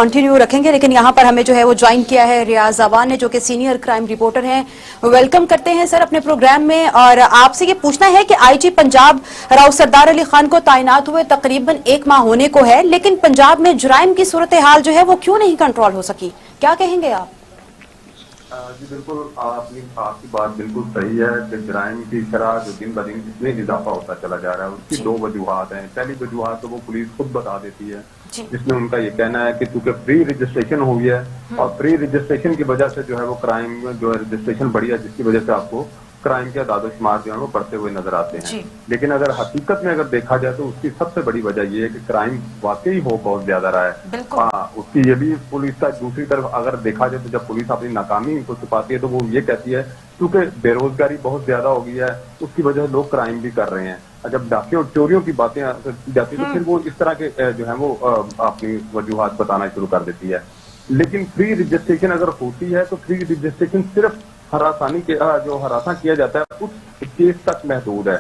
Continue رکھیں گے، لیکن یہاں پر ہمیں جو ہے وہ جوائن کیا ہے ریاض آوان نے، جو کہ سینئر کرائم رپورٹر ہیں. ویلکم کرتے ہیں سر اپنے پروگرام میں، اور آپ سے یہ پوچھنا ہے کہ آئی جی پنجاب راؤ سردار علی خان کو تعینات ہوئے تقریباً 1 ماہ ہونے کو ہے، لیکن پنجاب میں جرائم کی صورتحال جو ہے وہ کیوں نہیں کنٹرول ہو سکی؟ کیا کہیں گے آپ؟ جی بالکل، آپ کی بات بالکل صحیح ہے کہ جرائم کی شرح جو دن بدن اتنے اضافہ ہوتا چلا جا رہا ہے، اس کی 2 وجوہات ہیں. پہلی وجوہات تو وہ پولیس خود بتا دیتی ہے، جس میں ان کا یہ کہنا ہے کہ چونکہ فری رجسٹریشن ہوئی ہے اور فری رجسٹریشن کی وجہ سے جو ہے وہ کرائم جو ہے رجسٹریشن بڑھی ہے، جس کی وجہ سے آپ کو کرائم کے اعداد و شمار جو ہے وہ بڑھتے ہوئے نظر آتے ہیں. لیکن اگر حقیقت میں اگر دیکھا جائے تو اس کی سب سے بڑی وجہ یہ ہے کہ کرائم واقعی ہو بہت زیادہ رہا ہے. اس کی یہ بھی پولیس کا دوسری طرف اگر دیکھا جائے تو جب پولیس اپنی ناکامی کو چھپاتی ہے تو وہ یہ کہتی ہے کیونکہ بے روزگاری بہت زیادہ ہو گئی ہے، اس کی وجہ سے لوگ کرائم بھی کر رہے ہیں. جب ڈاکے اور چوریوں کی باتیں کی جاتی ہے تو پھر وہ اس طرح کے جو ہے وہ اپنی وجوہات بتانا شروع کر دیتی ہے. لیکن فری رجسٹریشن اگر ہوتی ہے تو فری رجسٹریشن صرف ہراسانی کے جو ہراساں کیا جاتا ہے اس کیس تک محدود ہے.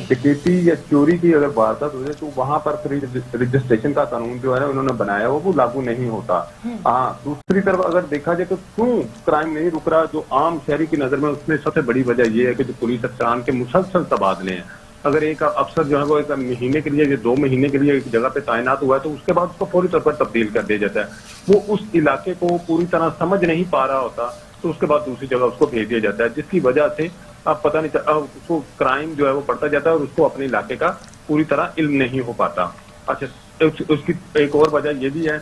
ڈکیتی یا چوری کی اگر واردات ہو جائے تو وہاں پر فری رجسٹریشن کا قانون جو ہے انہوں نے بنایا وہ لاگو نہیں ہوتا. ہاں، دوسری طرف اگر دیکھا جائے تو کیوں کرائم نہیں رک رہا، جو عام شہری کی نظر میں اس میں سب سے بڑی وجہ یہ ہے کہ جو پولیس افسران کے مسلسل تبادلے ہیں. اگر ایک افسر جو ہے وہ 1 مہینے کے لیے یا 2 مہینے کے لیے ایک جگہ پہ تعینات ہوا ہے تو اس کے بعد اس کو فوری طور پر تبدیل کر دیا جاتا ہے. وہ اس علاقے کو پوری طرح سمجھ نہیں پا رہا ہوتا تو اس کے بعد دوسری جگہ اس کو بھیج دیا جاتا ہے، جس کی وجہ سے اب پتہ نہیں اس کو کرائم جو ہے وہ بڑھتا جاتا ہے اور اس کو اپنے علاقے کا پوری طرح علم نہیں ہو پاتا. اچھا، اس کی ایک اور وجہ یہ بھی ہے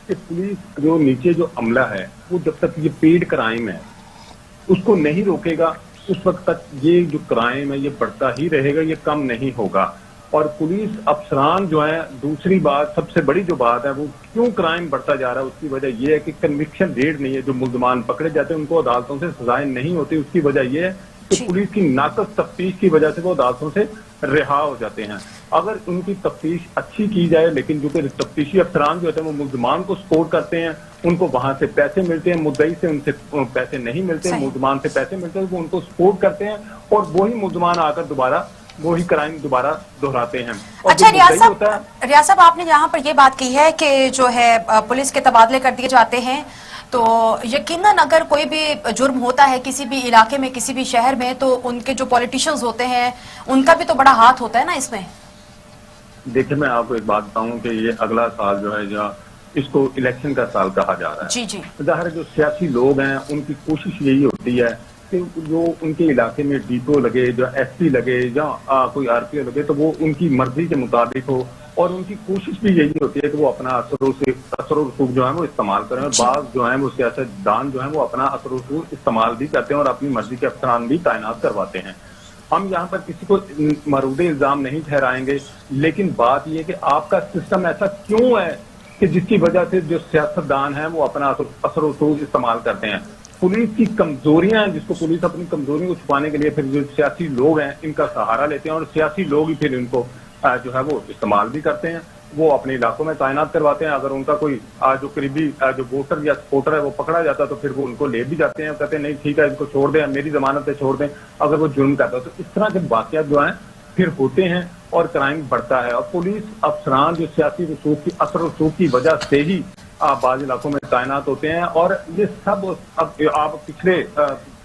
کہ پولیس جو نیچے جو عملہ ہے وہ جب تک یہ پیڈ کرائم ہے اس کو نہیں روکے گا اس وقت تک یہ جو کرائم ہے یہ بڑھتا ہی رہے گا، یہ کم نہیں ہوگا. اور پولیس افسران جو ہیں، دوسری بات سب سے بڑی جو بات ہے وہ کیوں کرائم بڑھتا جا رہا ہے اس کی وجہ یہ ہے کہ کنوکشن ریٹ نہیں ہے. جو ملزمان پکڑے جاتے ہیں ان کو عدالتوں سے سزائیں نہیں ہوتی، اس کی وجہ یہ ہے کہ پولیس کی ناقص تفتیش کی وجہ سے وہ عدالتوں سے رہا ہو جاتے ہیں. اگر ان کی تفتیش اچھی کی جائے، لیکن جو کہ تفتیشی افسران جو ہوتے ہیں وہ ملزمان کو سپورٹ کرتے ہیں، ان کو وہاں سے پیسے ملتے ہیں، مدعی سے ان سے پیسے نہیں ملتے، ملزمان سے پیسے ملتے ہیں، وہ ان کو سپورٹ کرتے ہیں اور وہی ملزمان آ کر دوبارہ وہی کرائم دوبارہ دہراتے ہیں. اچھا ریاض صاحب، آپ نے یہاں پر یہ بات کی ہے کہ جو ہے پولیس کے تبادلے کر دیے جاتے ہیں، تو یقیناً اگر کوئی بھی جرم ہوتا ہے کسی بھی علاقے میں کسی بھی شہر میں تو ان کے جو پولیٹیشنز ہوتے ہیں ان کا بھی تو بڑا ہاتھ ہوتا ہے نا اس میں. دیکھیں، میں آپ کو ایک بات بتاؤں کہ یہ اگلا سال جو ہے اس کو الیکشن کا سال کہا جا رہا ہے. ظاہر ہے جو سیاسی لوگ ہیں ان کی کوشش یہی ہوتی ہے کہ جو ان کے علاقے میں ڈیپو لگے، جو ایس پی لگے یا کوئی آر پی او لگے تو وہ ان کی مرضی کے مطابق ہو، اور ان کی کوشش بھی یہی ہوتی ہے کہ وہ اپنا اثر و رسوخ جو ہے وہ استعمال کریں. اور بعض جو ہیں وہ سیاست دان جو ہیں وہ اپنا اثر و رسوخ استعمال بھی کرتے ہیں اور اپنی مرضی کے افسران بھی تعینات کرواتے ہیں. ہم یہاں پر کسی کو مرود الزام نہیں ٹھہرائیں گے، لیکن بات یہ کہ آپ کا سسٹم ایسا کیوں ہے کہ جس کی وجہ سے جو سیاستدان ہیں وہ اپنا اثر و رسوخ استعمال کرتے ہیں. پولیس کی کمزوریاں ہیں جس کو پولیس اپنی کمزوریوں کو چھپانے کے لیے پھر جو سیاسی لوگ ہیں ان کا سہارا لیتے ہیں، اور سیاسی لوگ ہی پھر ان کو جو ہے وہ استعمال بھی کرتے ہیں. وہ اپنے علاقوں میں تعینات کرواتے ہیں. اگر ان کا کوئی جو قریبی جو ووٹر یا سپورٹر ہے وہ پکڑا جاتا ہے تو پھر وہ ان کو لے بھی جاتے ہیں، کہتے ہیں نہیں ٹھیک ہے اس کو چھوڑ دیں، میری ضمانت پہ چھوڑ دیں اگر وہ جرم کرتا ہے. تو اس طرح کے واقعات جو ہیں پھر ہوتے ہیں اور کرائم بڑھتا ہے. اور پولیس افسران جو سیاسی رسوخ کی اثر و رسوخ کی وجہ سے ہی بعض علاقوں میں تعینات ہوتے ہیں. اور یہ سب اب آپ پچھلے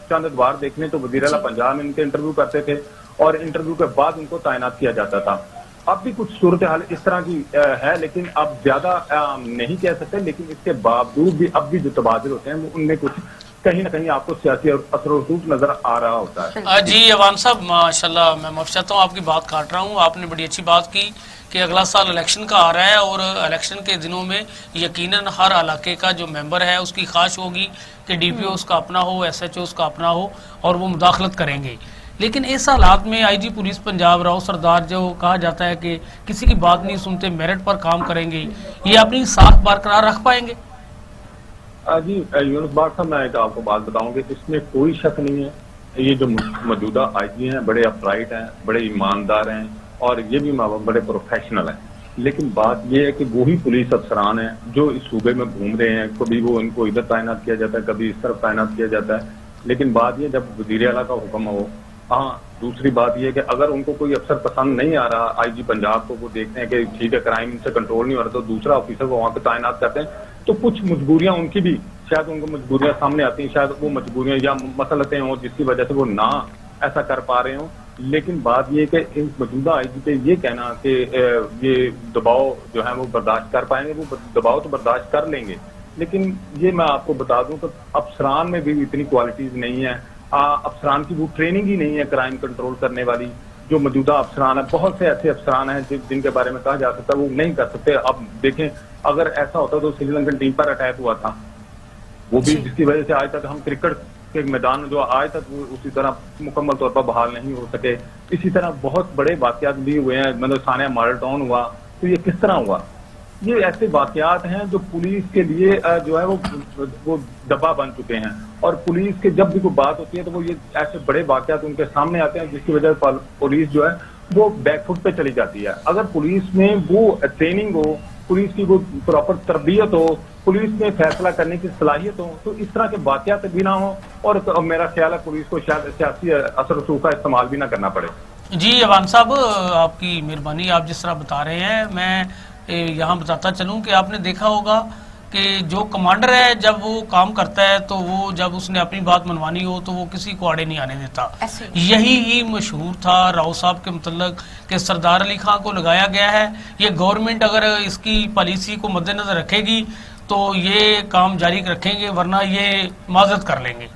چند ادوار دیکھ لیں تو وزیر اعلیٰ پنجاب میں ان کے انٹرویو کرتے تھے اور انٹرویو کے بعد ان کو تعینات کیا جاتا تھا. اب بھی کچھ صورتحال اس طرح کی ہے، لیکن اب زیادہ نہیں کہہ سکتے. لیکن اس کے باوجود بھی اب بھی جو تبادل ہوتے ہیں وہ ان میں کچھ کہیں نہ کہیں آپ کو سیاسی اور اثر و رسوخ نظر آ رہا ہوتا ہے. جی عوان صاحب، ماشاءاللہ میں معاف چاہتا ہوں آپ کی بات کاٹ رہا ہوں. آپ نے بڑی اچھی بات کی کہ اگلا سال الیکشن کا آ رہا ہے اور الیکشن کے دنوں میں یقیناً ہر علاقے کا جو ممبر ہے اس کی خواہش ہوگی کہ ڈی پی او اس کا اپنا ہو، ایس ایچ او اس کا اپنا ہو اور وہ مداخلت کریں گے. لیکن اس حالات میں آئی جی پولیس پنجاب راؤ سردار جو کہا جاتا ہے کہ کسی کی بات نہیں سنتے، میرٹ پر کام کریں گے، یہ اپنی ساکھ برقرار رکھ پائیں گے؟ جی یونس بار صاحب، میں ایک آپ کو بات بتاؤں کہ اس میں کوئی شک نہیں ہے. یہ جو موجودہ آئی جی ہیں بڑے اپرائٹ ہیں، بڑے ایماندار ہیں اور یہ بھی بڑے پروفیشنل ہیں. لیکن بات یہ ہے کہ وہی پولیس افسران ہیں جو اس صوبے میں گھوم رہے ہیں. کبھی وہ ان کو ادھر تعینات کیا جاتا ہے، کبھی اس طرف تعینات کیا جاتا ہے. لیکن بات یہ جب وزیر اعلیٰ کا حکم ہو، ہاں دوسری بات یہ ہے کہ اگر ان کو کوئی افسر پسند نہیں آ رہا آئی جی پنجاب کو، وہ دیکھتے ہیں کہ ٹھیک ہے کرائم سے کنٹرول نہیں ہو رہا تو دوسرا آفیسر وہ وہاں پہ تعینات کرتے ہیں. تو کچھ مجبوریاں ان کی بھی شاید ان کو مجبوریاں سامنے آتی ہیں, شاید وہ مجبوریاں یا مسئلتیں ہوں جس کی وجہ سے وہ نہ ایسا کر پا رہے ہوں. لیکن بات یہ کہ اس موجودہ آئی جی پہ یہ کہنا کہ یہ دباؤ جو ہے وہ برداشت کر پائیں گے, وہ دباؤ تو برداشت کر لیں گے, لیکن یہ میں آپ کو بتا دوں کہ افسران میں بھی اتنی کوالٹیز نہیں ہیں, افسران کی وہ ٹریننگ ہی نہیں ہے کرائم کنٹرول کرنے والی. جو موجودہ افسران ہیں, بہت سے ایسے افسران ہیں جن کے بارے میں کہا جا سکتا ہے وہ نہیں کر سکتے. اب دیکھیں اگر ایسا ہوتا تو سری لنکن ٹیم پر اٹیک ہوا تھا, وہ بھی جس کی وجہ سے آج تک ہم کرکٹ کے میدان جو آج تک وہ اسی طرح مکمل طور پر بحال نہیں ہو سکے. اسی طرح بہت بڑے واقعات بھی ہوئے ہیں, مطلب ثانیہ ماڈل ٹاؤن ہوا, تو یہ کس طرح ہوا؟ یہ ایسے واقعات ہیں جو پولیس کے لیے جو ہے وہ دبا بن چکے ہیں, اور پولیس کے جب بھی کوئی بات ہوتی ہے تو وہ یہ ایسے بڑے واقعات ان کے سامنے آتے ہیں جس کی وجہ سے پولیس جو ہے وہ بیک فٹ پہ چلی جاتی ہے. اگر پولیس میں وہ ٹریننگ ہو, پولیس کی وہ پراپر تربیت ہو, پولیس میں فیصلہ کرنے کی صلاحیت ہو, تو اس طرح کے واقعات بھی نہ ہوں, اور میرا خیال ہے پولیس کو شاید سیاسی اثر رسوخ کا استعمال بھی نہ کرنا پڑے. جی ایوان صاحب آپ کی مہربانی, آپ جس طرح بتا رہے ہیں میں یہاں بتاتا چلوں کہ آپ نے دیکھا ہوگا کہ جو کمانڈر ہے جب وہ کام کرتا ہے تو وہ جب اس نے اپنی بات منوانی ہو تو وہ کسی کو آڑے نہیں آنے دیتا. یہی ہی مشہور تھا راؤ صاحب کے متعلق کہ سردار علی خان کو لگایا گیا ہے, یہ گورنمنٹ اگر اس کی پالیسی کو مد نظر رکھے گی تو یہ کام جاری رکھیں گے, ورنہ یہ معذرت کر لیں گے.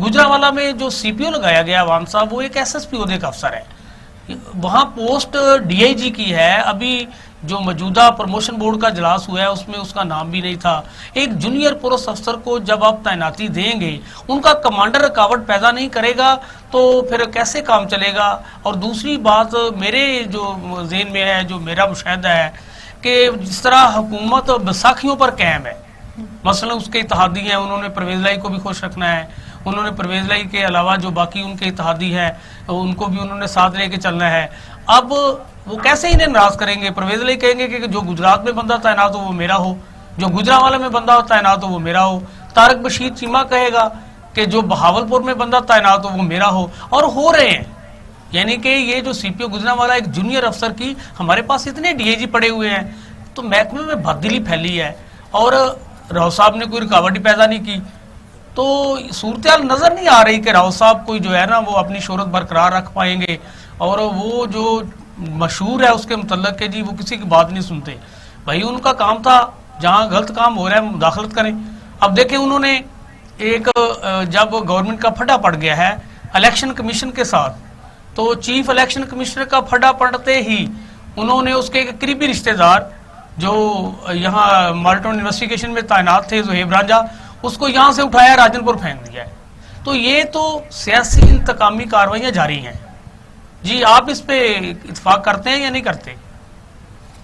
گجرانوالہ میں جو سی پی او لگایا گیا عوام صاحب, وہ ایک ایس ایس پی عہدے کا افسر ہے, وہاں پوسٹ ڈی آئی جی کی ہے. ابھی جو موجودہ پروموشن بورڈ کا اجلاس ہوا ہے اس میں اس کا نام بھی نہیں تھا. ایک جونیئر پولیس افسر کو جب آپ تعیناتی دیں گے, ان کا کمانڈر رکاوٹ پیدا نہیں کرے گا تو پھر کیسے کام چلے گا؟ اور دوسری بات میرے جو ذہن میں ہے, جو میرا مشاہدہ ہے کہ جس طرح حکومت بیساکھیوں پر قائم ہے, مثلا اس کے اتحادی ہیں, انہوں نے پرویز لائی کو بھی خوش رکھنا ہے, انہوں نے پرویز لائی کے علاوہ جو باقی ان کے اتحادی ہیں ان کو بھی انہوں نے ساتھ لے کے چلنا ہے. اب وہ کیسے انہیں ناراض کریں گے؟ پرویز لائی کہیں گے کہ جو گجرات میں بندہ تعینات ہو وہ میرا ہو, جو گجرانوالہ میں بندہ تعینات ہو وہ میرا ہو. طارق بشیر چیمہ کہے گا کہ جو بہاولپور میں بندہ تعینات ہو وہ میرا ہو, اور ہو رہے ہیں. یعنی کہ یہ جو سی پی او گجرانوالہ ایک جونیئر افسر کی, ہمارے پاس اتنے ڈی اے جی پڑے ہوئے ہیں, تو محکمے میں بھدلی پھیلی ہے اور راؤ صاحب نے کوئی رکاوٹ ہی پیدا نہیں کی. تو صورتحال نظر نہیں آ رہی کہ راؤ صاحب کوئی جو ہے نا وہ اپنی شہرت برقرار رکھ پائیں گے, اور وہ جو مشہور ہے اس کے متعلق کہ جی وہ کسی کی بات نہیں سنتے. بھائی ان کا کام تھا جہاں غلط کام ہو رہا ہے مداخلت کریں. اب دیکھیں انہوں نے ایک جب گورنمنٹ کا پھٹا پڑ گیا ہے الیکشن کمیشن کے ساتھ, تو چیف الیکشن کمشنر کا پھٹا پڑتے ہی انہوں نے اس کے ایک قریبی رشتہ دار جو یہاں مالٹون انویسٹیگیشن میں تعینات تھے زہیب رانجھا, اس کو یہاں سے اٹھایا راجن پور پھینک دیا ہے. تو یہ تو سیاسی انتقامی کاروائیاں جاری ہیں. جی آپ اس پہ اتفاق کرتے ہیں یا نہیں کرتے؟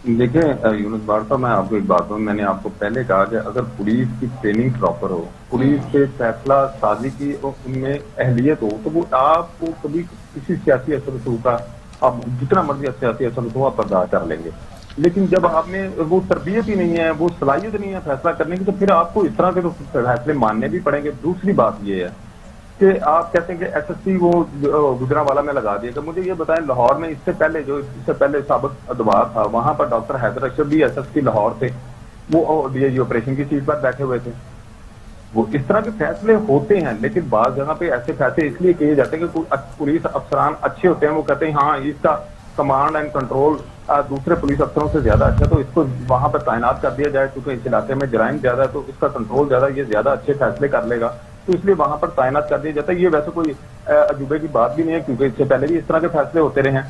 دیکھیں یونس بار صاحب, میں آپ کو ایک بات ہوں, میں نے آپ کو پہلے کہا کہ اگر پولیس کی ٹریننگ پراپر ہو, پولیس کے فیصلہ سازی کی ان میں اہلیت ہو, تو وہ آپ کو کبھی کسی سیاسی اثر رسوخ کا آپ جتنا مرضی سیاسی اثر رسوخ آپ برداشت کر لیں گے. لیکن جب آپ میں وہ تربیت ہی نہیں ہے, وہ صلاحیت نہیں ہے فیصلہ کرنے کی, تو پھر آپ کو اس طرح کے فیصلے ماننے بھی پڑیں گے. دوسری بات یہ ہے کہ آپ کہتے ہیں کہ ایس ایس پی وہ گجرانوالہ میں لگا دیا. کہ مجھے یہ بتائیں لاہور میں اس سے پہلے سابق ادوار تھا, وہاں پر ڈاکٹر حیدر اشرف بھی ایس ایس پی لاہور تھے, وہ ڈی آئی جی آپریشن کی سیٹ پر بیٹھے ہوئے تھے. وہ اس طرح کے فیصلے ہوتے ہیں, لیکن بعض جگہ پہ ایسے فیصلے اس لیے کیے جاتے ہیں کہ پولیس افسران اچھے ہوتے ہیں, وہ کہتے ہیں ہاں اس کا کمانڈ اینڈ کنٹرول دوسرے پولیس افسروں سے زیادہ اچھا, تو اس کو وہاں پر تعینات کر دیا جائے, کیونکہ اس علاقے میں جرائم زیادہ ہے تو اس کا کنٹرول زیادہ, یہ زیادہ اچھے فیصلے کر لے گا, تو اس لیے وہاں پر تعینات کر دیا جاتا ہے. یہ ویسے کوئی عجوبے کی بات بھی نہیں ہے, کیونکہ اس سے پہلے بھی اس طرح کے فیصلے ہوتے رہے ہیں.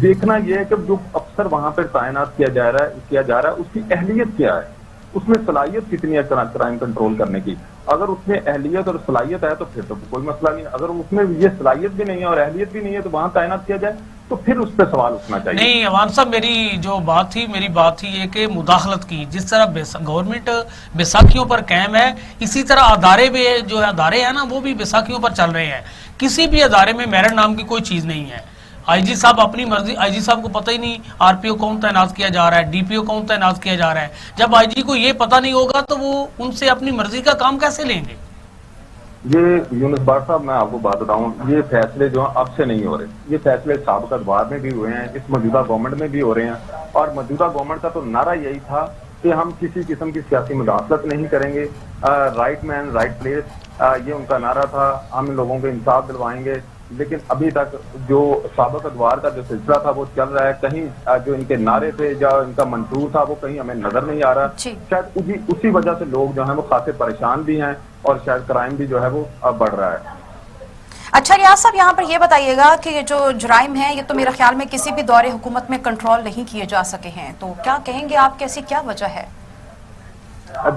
دیکھنا یہ ہے کہ جو افسر وہاں پر تعینات کیا جا رہا ہے اس کی اہلیت کیا ہے, اس میں صلاحیت کتنی ہے کرائم کنٹرول کرنے کی. اگر اس میں اہلیت اور صلاحیت ہے تو پھر تو کوئی مسئلہ نہیں. اگر اس میں یہ صلاحیت بھی نہیں ہے اور اہلیت بھی نہیں ہے تو وہاں تعینات کیا جائے, تو پھر اس پہ سوال اٹھنا چاہیے. نہیں عوان صاحب, میری بات تھی یہ کہ مداخلت کی, جس طرح گورنمنٹ بیساکھیوں پر قائم ہے, اسی طرح ادارے بھی جو ادارے ہیں نا وہ بھی بیساکھیوں پر چل رہے ہیں. کسی بھی ادارے میں میرٹ نام کی کوئی چیز نہیں ہے. آئی جی صاحب اپنی مرضی, آئی جی صاحب کو پتہ ہی نہیں آر پی او کون تعینات کیا جا رہا ہے, ڈی پی او کون تعینات کیا جا رہا ہے. جب آئی جی کو یہ پتہ نہیں ہوگا تو وہ ان سے اپنی مرضی کا کام کیسے لیں گے؟ یہ یونس بار صاحب, میں آپ کو بات بتاؤں, یہ فیصلے جو ہیں اب سے نہیں ہو رہے, یہ فیصلے سابق ادوار میں بھی ہوئے ہیں, اس موجودہ گورنمنٹ میں بھی ہو رہے ہیں. اور موجودہ گورنمنٹ کا تو نعرہ یہی تھا کہ ہم کسی قسم کی سیاسی مداخلت نہیں کریں گے، رائٹ مین رائٹ پلیس، یہ ان کا نعرہ تھا، ہم ان لوگوں کو انصاف دلوائیں گے. لیکن ابھی تک جو سابق ادوار کا جو سلسلہ تھا وہ چل رہا ہے، کہیں جو ان کے نعرے تھے یا ان کا منشور تھا وہ کہیں ہمیں نظر نہیں آ رہا. شاید اسی وجہ سے لوگ جو ہیں وہ خاصے پریشان بھی ہیں اور شاید کرائم بھی جو ہے وہ بڑھ رہا ہے. اچھا ریاض صاحب، یہاں پر یہ بتائیے گا کہ یہ جو جرائم ہیں یہ تو میرے خیال میں کسی بھی دور حکومت میں کنٹرول نہیں کیے جا سکے ہیں، تو کیا کہیں گے آپ، کیسی کیا وجہ ہے؟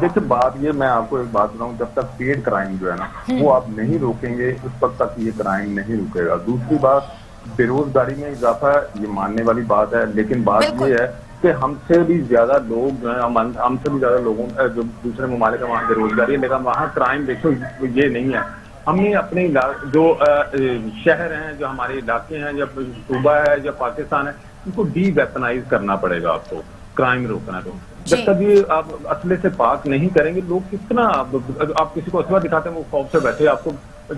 دیکھیں بات یہ، میں آپ کو ایک بات بتاؤں، جب تک پیڈ کرائم جو ہے نا وہ آپ نہیں روکیں گے اس وقت تک یہ کرائم نہیں رکے گا. دوسری بات، بے روزگاری میں اضافہ، یہ ماننے والی بات ہے، لیکن بات یہ ہے کہ ہم سے بھی زیادہ لوگ جو ہیں، ہم سے بھی زیادہ لوگوں جو دوسرے ممالک ہیں وہاں بے روزگاری ہے، لیکن وہاں کرائم دیکھو یہ نہیں ہے. ہمیں اپنے جو شہر ہیں، جو ہمارے علاقے ہیں، یا صوبہ ہے یا پاکستان ہے، ان کو ڈی ویپنائز کرنا پڑے گا آپ کو کرائم روکنا. تو جب تک یہ آپ اسلحے سے پاک نہیں کریں گے، لوگ کتنا، آپ کسی کو اسلحہ دکھاتے ہیں وہ خوف سے بیٹھے، آپ کو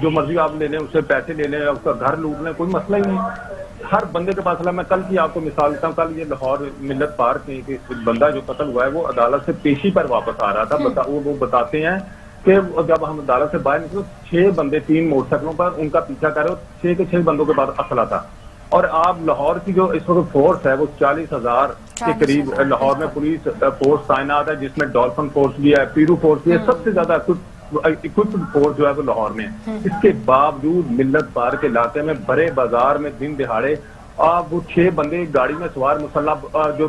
جو مرضی آپ لے لیں، اس سے پیسے لے لیں، اس کا گھر لوٹ لیں، کوئی مسئلہ ہی نہیں. ہر بندے کے پاس. میں کل کی آپ کو مثال دیتا ہوں، کل یہ لاہور ملت پارک میں ایک بندہ جو قتل ہوا ہے وہ عدالت سے پیشی پر واپس آ رہا تھا. وہ بتاتے ہیں کہ جب ہم عدالت سے باہر نکلے 6 بندے 3 موٹر سائیکلوں پر ان کا پیچھا کر رہے، 6 کے 6 بندوں کے پاس اسلحہ تھا. اور آپ لاہور کی جو اس وقت فورس ہے وہ 40,000 کے قریب لاہور میں پولیس فورس تعینات ہے، جس میں ڈولفن فورس بھی ہے، پیرو فورس بھی ہے، سب سے زیادہ اکوپڈ فورس جو ہے وہ لاہور میں ہے. اس کے باوجود ملت پارک علاقے میں بڑے بازار میں دن دہاڑے آپ وہ 6 بندے گاڑی میں سوار مسلح جو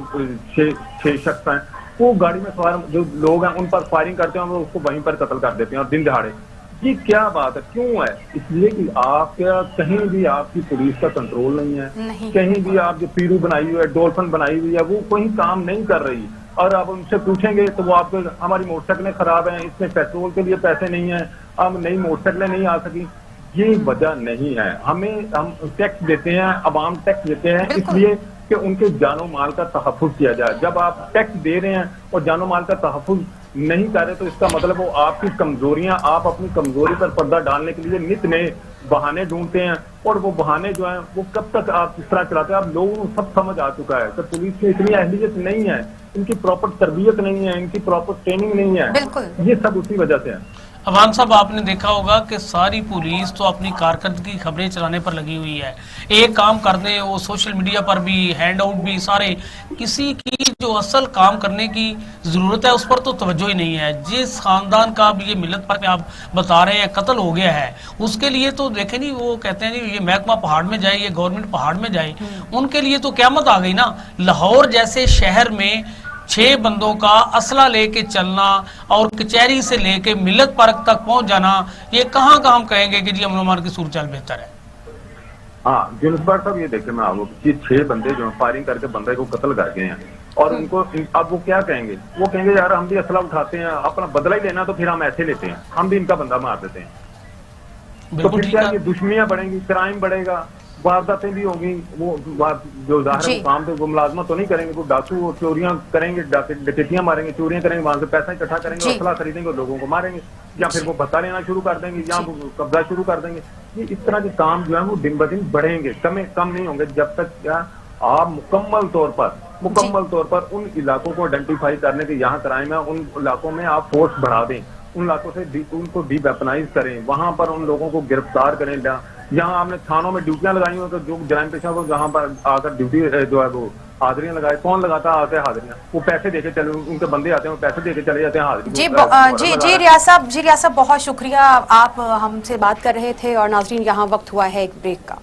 6 شخص ہیں، وہ گاڑی میں سوار جو لوگ ہیں ان پر فائرنگ کرتے ہیں اور اس کو وہیں پر قتل کر دیتے ہیں اور دن دہاڑے. یہ کیا بات ہے؟ کیوں ہے؟ اس لیے کہ آپ کیا کہیں بھی آپ کی پولیس کا کنٹرول نہیں ہے، کہیں بھی آپ جو پیرو بنائی ہوئی ہے، ڈولفن بنائی ہوئی ہے، وہ کوئی کام نہیں کر رہی. اور آپ ان سے پوچھیں گے تو وہ آپ کو، ہماری موٹر سائیکلیں خراب ہیں، اس میں پیٹرول کے لیے پیسے نہیں ہیں، اب نئی موٹر سائیکلیں نہیں آ سکی. یہ وجہ نہیں ہے. ہم ٹیکس دیتے ہیں، عوام ٹیکس دیتے ہیں اس لیے کہ ان کے جان و مال کا تحفظ کیا جائے. جب آپ ٹیکس دے رہے ہیں اور جان و مال کا تحفظ نہیں کر رہے تو اس کا مطلب وہ آپ کی کمزوریاں، آپ اپنی کمزوری پر پردہ ڈالنے کے لیے نت نئے بہانے ڈھونڈتے ہیں. اور وہ بہانے جو ہیں وہ کب تک آپ اس طرح چلاتے ہیں؟ آپ لوگوں کو سب سمجھ آ چکا ہے کہ پولیس کی اتنی اہلیت نہیں ہے، ان کی پراپر تربیت نہیں ہے، ان کی پراپر ٹریننگ نہیں ہے. یہ سب اسی وجہ سے ہے. عوان صاحب، آپ نے دیکھا ہوگا کہ ساری پولیس تو اپنی کارکردگی خبریں چلانے پر لگی ہوئی ہے. ایک کام کر دیں وہ سوشل میڈیا پر بھی، ہینڈ آؤٹ بھی، سارے. کسی کی جو اصل کام کرنے کی ضرورت ہے اس پر تو توجہ ہی نہیں ہے. جس خاندان کا بھی یہ ملت پر آپ بتا رہے ہیں قتل ہو گیا ہے، اس کے لیے تو دیکھیں نہیں، وہ کہتے ہیں یہ محکمہ پہاڑ میں جائے، یہ گورنمنٹ پہاڑ میں جائے. ان کے لیے تو قیامت آ گئی نا. لاہور جیسے شہر میں 6 بندوں کا اسلحہ لے کے چلنا اور کچہری سے لے کے ملت پارک تک پہنچ جانا، یہ کہاں ہم کہیں گے کہ جی امن و امان کی صورتحال بہتر ہے؟ ہاں یونس بھائی صاحب، یہ دیکھیں میں آپ کو، یہ 6 بندے جو فائرنگ کر کے بندے کو قتل کر گئے ہیں اور ان کو اب وہ کیا کہیں گے؟ وہ کہیں گے یار ہم بھی اسلحہ اٹھاتے ہیں، اپنا بدلہ ہی لینا تو پھر ہم ایسے لیتے ہیں، ہم بھی ان کا بندہ مار دیتے ہیں. تو پھر کیا یہ دشمنیاں بڑھیں گی، کرائم بڑھے گا، وارداتیں بھی ہوں گی. وہ جو ظاہر ہے کام پہ وہ ملازمت تو نہیں کریں گے، وہ ڈاکو چوریاں کریں گے، ڈکیتیاں ماریں گے، چوریاں کریں گے، وہاں سے پیسہ اکٹھا کریں گے، اسلحہ خریدیں گے اور لوگوں کو ماریں گے، یا پھر وہ بھتہ لینا شروع کر دیں گے، یا قبضہ شروع کر دیں گے. یہ اس طرح کے کام جو ہیں وہ دن بدن بڑھیں گے، کم نہیں ہوں گے جب تک کیا آپ مکمل طور پر ان علاقوں کو آئیڈینٹیفائی کرنے کے یہاں کرائم ہے، ان علاقوں میں آپ فورس بڑھا دیں، ان علاقوں سے ان کو ڈی ویپنائز کریں، وہاں پر ان لوگوں کو گرفتار کریں. یہاں آپ نے تھانوں میں ڈیوٹیاں لگائی ہوں تو جو جرائم پیشہ وہ جہاں پر آ کر ڈیوٹی جو ہے وہ حاضریاں لگائے. کون لگاتا آ کے حاضریاں؟ وہ پیسے دے کے چلے، ان کے بندے آتے ہیں وہ پیسے دے کے چلے جاتے ہیں حاضری. جی ریاض صاحب بہت شکریہ. آپ ہم سے بات کر رہے تھے اور ناظرین یہاں وقت ہوا ہے ایک بریک کا.